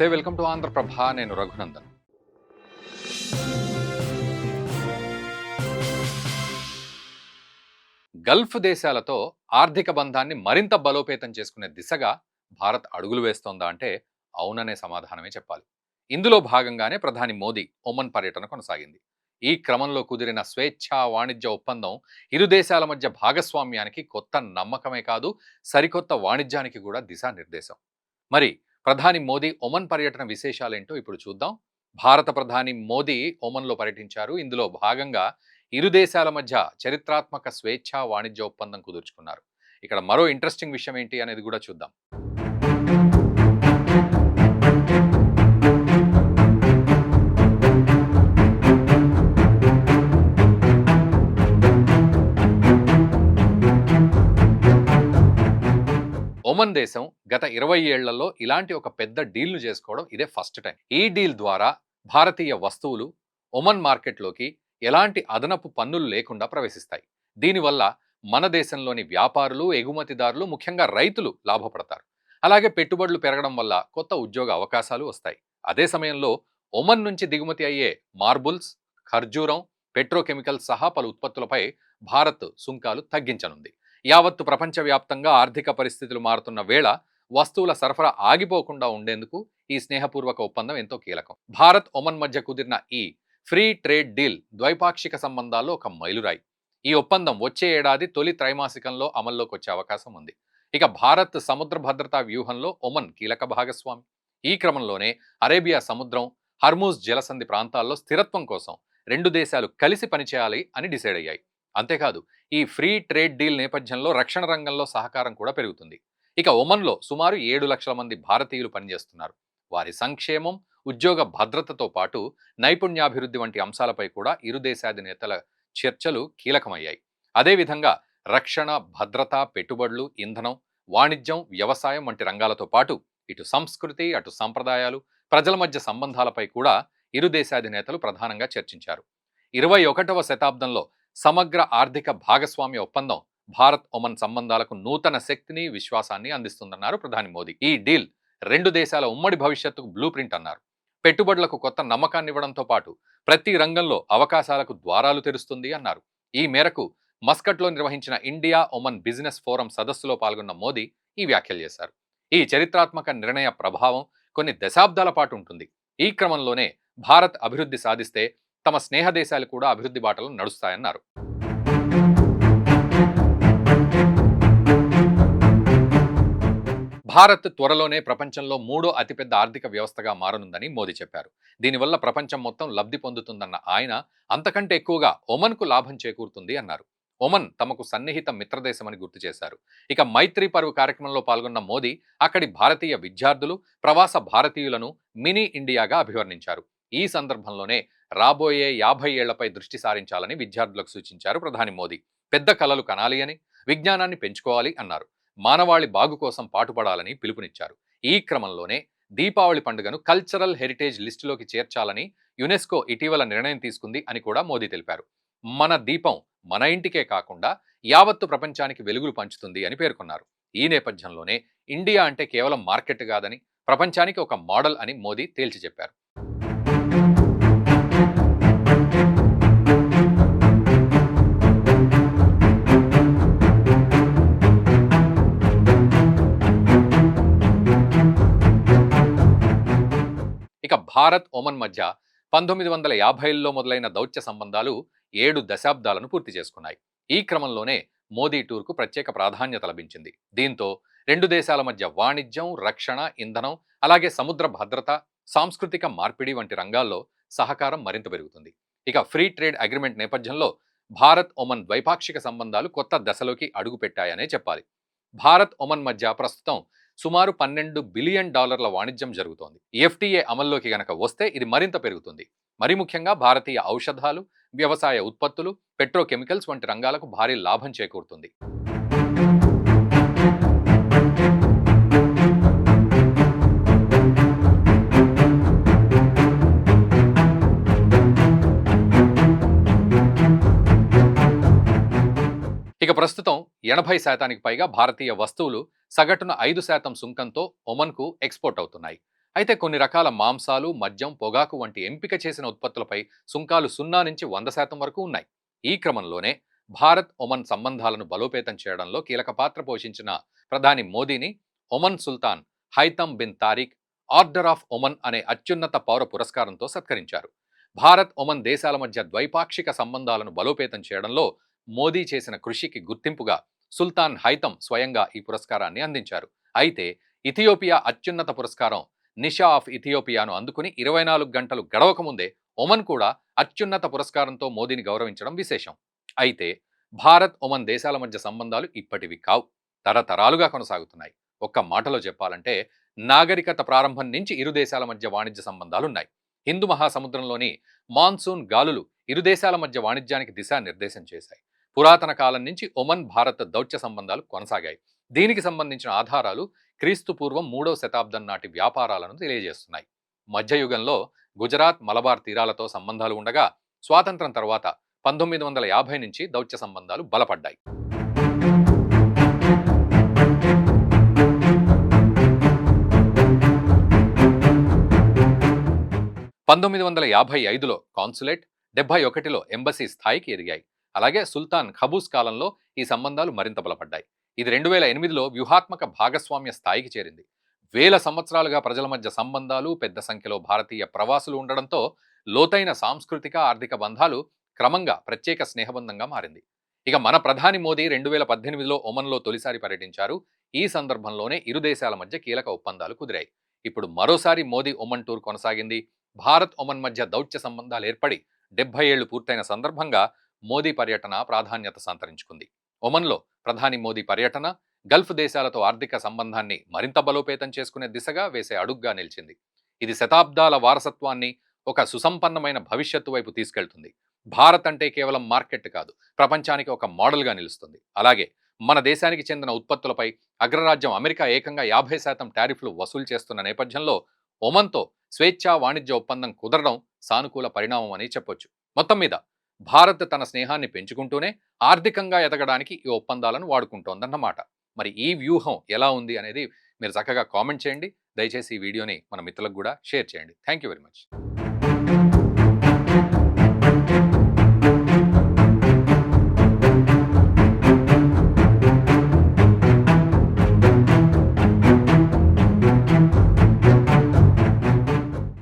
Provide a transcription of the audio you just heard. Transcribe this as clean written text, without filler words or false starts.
నమస్తే, welcome to Andhraprabha. నేను Raghunandan. Gulf దేశాలతో ఆర్థిక బంధాన్ని మరింత బలోపేతం చేసుకునే దిశగా భారత్ అడుగులు వేస్తోందా అంటే అవుననే సమాధానమే చెప్పాలి. ఇందులో భాగంగానే ప్రధాని మోదీ ఒమన్ పర్యటన కొనసాగింది. ఈ క్రమంలో కుదిరిన స్వేచ్ఛా వాణిజ్య ఒప్పందం ఇరు దేశాల మధ్య భాగస్వామ్యానికి కొత్త నమ్మకమే కాదు, సరికొత్త వాణిజ్యానికి కూడా దిశానిర్దేశం. మరి ప్రధాని మోదీ ఒమన్ పర్యటన విశేషాలేంటో ఇప్పుడు చూద్దాం. భారత ప్రధాని మోదీ ఒమన్లో పర్యటించారు. ఇందులో భాగంగా ఇరు దేశాల మధ్య చరిత్రాత్మక స్వేచ్ఛా వాణిజ్య ఒప్పందం కుదుర్చుకున్నారు. ఇక్కడ మరో ఇంట్రెస్టింగ్ విషయం ఏంటి అనేది కూడా చూద్దాం. ఒమన్ దేశం గత 20 ఏళ్లలో ఇలాంటి ఒక పెద్ద డీల్ను చేసుకోవడం ఇదే ఫస్ట్ టైం. ఈ డీల్ ద్వారా భారతీయ వస్తువులు ఒమన్ మార్కెట్లోకి ఎలాంటి అదనపు పన్నులు లేకుండా ప్రవేశిస్తాయి. దీనివల్ల మన దేశంలోని వ్యాపారులు, ఎగుమతిదారులు, ముఖ్యంగా రైతులు లాభపడతారు. అలాగే పెట్టుబడులు పెరగడం వల్ల కొత్త ఉద్యోగ అవకాశాలు వస్తాయి. అదే సమయంలో ఒమన్ నుంచి దిగుమతి అయ్యే మార్బుల్స్, ఖర్జూరం, పెట్రోకెమికల్స్ సహా పలు ఉత్పత్తులపై భారత్ సుంకాలు తగ్గించనుంది. యావత్తు ప్రపంచవ్యాప్తంగా ఆర్థిక పరిస్థితులు మారుతున్న వేళ వస్తువుల సరఫరా ఆగిపోకుండా ఉండేందుకు ఈ స్నేహపూర్వక ఒప్పందం ఎంతో కీలకం. భారత్ ఒమన్ మధ్య కుదిరిన ఈ ఫ్రీ ట్రేడ్ డీల్ ద్వైపాక్షిక సంబంధాల్లో ఒక మైలురాయి. ఈ ఒప్పందం వచ్చే ఏడాది తొలి త్రైమాసికంలో అమల్లోకి వచ్చే అవకాశం ఉంది. ఇక భారత్ సముద్ర భద్రతా వ్యూహంలో ఒమన్ కీలక భాగస్వామి. ఈ క్రమంలోనే అరేబియా సముద్రం, హర్మూజ్ జలసంధి ప్రాంతాల్లో స్థిరత్వం కోసం రెండు దేశాలు కలిసి పనిచేయాలి అని డిసైడ్ అయ్యాయి. అంతేకాదు, ఈ ఫ్రీ ట్రేడ్ డీల్ నేపథ్యంలో రక్షణ రంగంలో సహకారం కూడా పెరుగుతుంది. ఇక ఒమన్లో సుమారు 7 లక్షల మంది భారతీయులు పనిచేస్తున్నారు. వారి సంక్షేమం, ఉద్యోగ భద్రతతో పాటు నైపుణ్యాభివృద్ధి వంటి అంశాలపై కూడా ఇరు దేశాధినేతల చర్చలు కీలకమయ్యాయి. అదేవిధంగా రక్షణ, భద్రత, పెట్టుబడులు, ఇంధనం, వాణిజ్యం, వ్యవసాయం వంటి రంగాలతో పాటు ఇటు సంస్కృతి, అటు సంప్రదాయాలు, ప్రజల మధ్య సంబంధాలపై కూడా ఇరు దేశాధినేతలు ప్రధానంగా చర్చించారు. 21వ శతాబ్దంలో సమగ్ర ఆర్థిక భాగస్వామ్య ఒప్పందం భారత్ ఒమన్ సంబంధాలకు నూతన శక్తిని, విశ్వాసాన్ని అందిస్తుందన్నారు ప్రధాని మోదీ. ఈ డీల్ రెండు దేశాల ఉమ్మడి భవిష్యత్తుకు బ్లూ ప్రింట్ అన్నారు. పెట్టుబడులకు కొత్త నమ్మకాన్ని ఇవ్వడంతో పాటు ప్రతి రంగంలో అవకాశాలకు ద్వారాలు తెరుస్తుంది అన్నారు. ఈ మేరకు మస్కట్లో నిర్వహించిన ఇండియా ఒమన్ బిజినెస్ ఫోరం సదస్సులో పాల్గొన్న మోదీ ఈ వ్యాఖ్యలు చేశారు. ఈ చరిత్రాత్మక నిర్ణయ ప్రభావం కొన్ని దశాబ్దాల పాటు ఉంటుంది. ఈ క్రమంలోనే భారత్ అభివృద్ధి సాధిస్తే తమ స్నేహ దేశాలు కూడా అభివృద్ధి బాటలో నడుస్తాయన్నారు. భారత్ త్వరలోనే ప్రపంచంలో 3వ అతిపెద్ద ఆర్థిక వ్యవస్థగా మారనుందని మోదీ చెప్పారు. దీనివల్ల ప్రపంచం మొత్తం లబ్ధి పొందుతుందన్న ఆయన అంతకంటే ఎక్కువగా ఒమన్కు లాభం చేకూరుతుంది అన్నారు. ఒమన్ తమకు సన్నిహిత మిత్రదేశమని గుర్తు చేశారు. ఇక మైత్రి పర్వ్ కార్యక్రమంలో పాల్గొన్న మోదీ అక్కడి భారతీయ విద్యార్థులు, ప్రవాస భారతీయులను మినీ ఇండియాగా అభివర్ణించారు. ఈ సందర్భంలోనే రాబోయే 50 ఏళ్లపై దృష్టి సారించాలని విద్యార్థులకు సూచించారు ప్రధాని మోదీ. పెద్ద కలలు కనాలి అని, విజ్ఞానాన్ని పెంచుకోవాలి అన్నారు. మానవాళి బాగు కోసం పాటుపడాలని పిలుపునిచ్చారు. ఈ క్రమంలోనే దీపావళి పండుగను కల్చరల్ హెరిటేజ్ లిస్టులోకి చేర్చాలని యునెస్కో ఇటీవల నిర్ణయం తీసుకుంది అని కూడా మోదీ తెలిపారు. మన దీపం మన ఇంటికే కాకుండా యావత్తు ప్రపంచానికి వెలుగులు పంచుతుంది అని పేర్కొన్నారు. ఈ నేపథ్యంలోనే ఇండియా అంటే కేవలం మార్కెట్ కాదని, ప్రపంచానికి ఒక మోడల్ అని మోదీ తేల్చి చెప్పారు. ఇక భారత్ ఒమన్ మధ్య 1950ల్లో మొదలైన దౌత్య సంబంధాలు 7 దశాబ్దాలను పూర్తి చేసుకున్నాయి. ఈ క్రమంలోనే మోదీ టూర్కు ప్రత్యేక ప్రాధాన్యత లభించింది. దీంతో రెండు దేశాల మధ్య వాణిజ్యం, రక్షణ, ఇంధనం, అలాగే సముద్ర భద్రత, సాంస్కృతిక మార్పిడి వంటి రంగాల్లో సహకారం మరింత పెరుగుతుంది. ఇక ఫ్రీ ట్రేడ్ అగ్రిమెంట్ నేపథ్యంలో భారత్ ఒమన్ ద్వైపాక్షిక సంబంధాలు కొత్త దశలోకి అడుగుపెట్టాయనే చెప్పాలి. భారత్ ఒమన్ మధ్య ప్రస్తుతం సుమారు $12 బిలియన్ వాణిజ్యం జరుగుతోంది. ఎఫ్టీఏ అమల్లోకి గనక వస్తే ఇది మరింత పెరుగుతుంది. మరి ముఖ్యంగా భారతీయ ఔషధాలు, వ్యవసాయ ఉత్పత్తులు, పెట్రోకెమికల్స్ వంటి రంగాలకు భారీ లాభం చేకూరుతుంది. ఇక ప్రస్తుతం 80% పైగా భారతీయ వస్తువులు సగటున 5% సుంకంతో ఒమన్కు ఎక్స్పోర్ట్ అవుతున్నాయి. అయితే కొన్ని రకాల మాంసాలు, మద్యం, పొగాకు వంటి ఎంపిక చేసిన ఉత్పత్తులపై సుంకాలు 0 నుంచి 100% వరకు ఉన్నాయి. ఈ క్రమంలోనే భారత్ ఒమన్ సంబంధాలను బలోపేతం చేయడంలో కీలక పాత్ర పోషించిన ప్రధాని మోదీని Oman Sultan Haitham bin Tariq order of Oman అనే అత్యున్నత పౌర పురస్కారంతో సత్కరించారు. భారత్ ఒమన్ దేశాల మధ్య ద్వైపాక్షిక సంబంధాలను బలోపేతం చేయడంలో మోదీ చేసిన కృషికి గుర్తింపుగా సుల్తాన్ హైతమ్ స్వయంగా ఈ పురస్కారాన్ని అందించారు. అయితే ఇథియోపియా అత్యున్నత పురస్కారం నిషా ఆఫ్ ఇథియోపియాను అందుకుని 24 గంటలు గడవక ముందే ఒమన్ కూడా అత్యున్నత పురస్కారంతో మోదీని గౌరవించడం విశేషం. అయితే భారత్ ఒమన్ దేశాల మధ్య సంబంధాలు ఇప్పటివి కావు, తరతరాలుగా కొనసాగుతున్నాయి. ఒక్క మాటలో చెప్పాలంటే నాగరికత ప్రారంభం నుంచి ఇరు దేశాల మధ్య వాణిజ్య సంబంధాలున్నాయి. హిందూ మహాసముద్రంలోని మాన్సూన్ గాలులు ఇరు దేశాల మధ్య వాణిజ్యానికి దిశానిర్దేశం చేశాయి. పురాతన కాలం నుంచి ఒమన్ భారత్ దౌత్య సంబంధాలు కొనసాగాయి. దీనికి సంబంధించిన ఆధారాలు క్రీస్తు పూర్వం 3వ శతాబ్దం నాటి వ్యాపారాలను తెలియజేస్తున్నాయి. మధ్యయుగంలో గుజరాత్, మలబార్ తీరాలతో సంబంధాలు ఉండగా స్వాతంత్రం తర్వాత 1950 నుంచి దౌత్య సంబంధాలు బలపడ్డాయి. 1955లో కాన్సులేట్, 71లో ఎంబసీ స్థాయికి ఎదిగాయి. అలాగే సుల్తాన్ ఖబూస్ కాలంలో ఈ సంబంధాలు మరింత బలపడ్డాయి. ఇది 2008లో వ్యూహాత్మక భాగస్వామ్య స్థాయికి చేరింది. వేల సంవత్సరాలుగా ప్రజల మధ్య సంబంధాలు, పెద్ద సంఖ్యలో భారతీయ ప్రవాసులు ఉండడంతో లోతైన సాంస్కృతిక, ఆర్థిక బంధాలు క్రమంగా ప్రత్యేక స్నేహబంధంగా మారింది. ఇక మన ప్రధాని మోదీ 2018లో ఒమన్లో తొలిసారి పర్యటించారు. ఈ సందర్భంలోనే ఇరు దేశాల మధ్య కీలక ఒప్పందాలు కుదిరాయి. ఇప్పుడు మరోసారి మోదీ ఒమన్ టూర్ కొనసాగింది. భారత్ ఒమన్ మధ్య దౌత్య సంబంధాలు ఏర్పడి 70 ఏళ్లు పూర్తయిన సందర్భంగా మోదీ పర్యటన ప్రాధాన్యత సంతరించుకుంది. ఒమన్లో ప్రధాని మోదీ పర్యటన గల్ఫ్ దేశాలతో ఆర్థిక సంబంధాన్ని మరింత బలోపేతం చేసుకునే దిశగా వేసే అడుగ్గా నిలిచింది. ఇది శతాబ్దాల వారసత్వాన్ని ఒక సుసంపన్నమైన భవిష్యత్తు వైపు తీసుకెళ్తుంది. భారత్ అంటే కేవలం మార్కెట్ కాదు, ప్రపంచానికి ఒక మోడల్గా నిలుస్తుంది. అలాగే మన దేశానికి చెందిన ఉత్పత్తులపై అగ్రరాజ్యం అమెరికా ఏకంగా 50% టారిఫ్లు వసూలు చేస్తున్న నేపథ్యంలో ఒమన్తో స్వేచ్ఛా వాణిజ్య ఒప్పందం కుదరడం సానుకూల పరిణామం అని చెప్పొచ్చు. మొత్తం మీద భారత్ తన స్నేహాన్ని పెంచుకుంటూనే ఆర్థికంగా ఎదగడానికి ఈ ఒప్పందాలను వాడుకుంటోందన్నమాట. మరి ఈ వ్యూహం ఎలా ఉంది అనేది మీరు చక్కగా కామెంట్ చేయండి. దయచేసి ఈ వీడియోని మన మిత్రులకు కూడా షేర్ చేయండి. Thank you very much.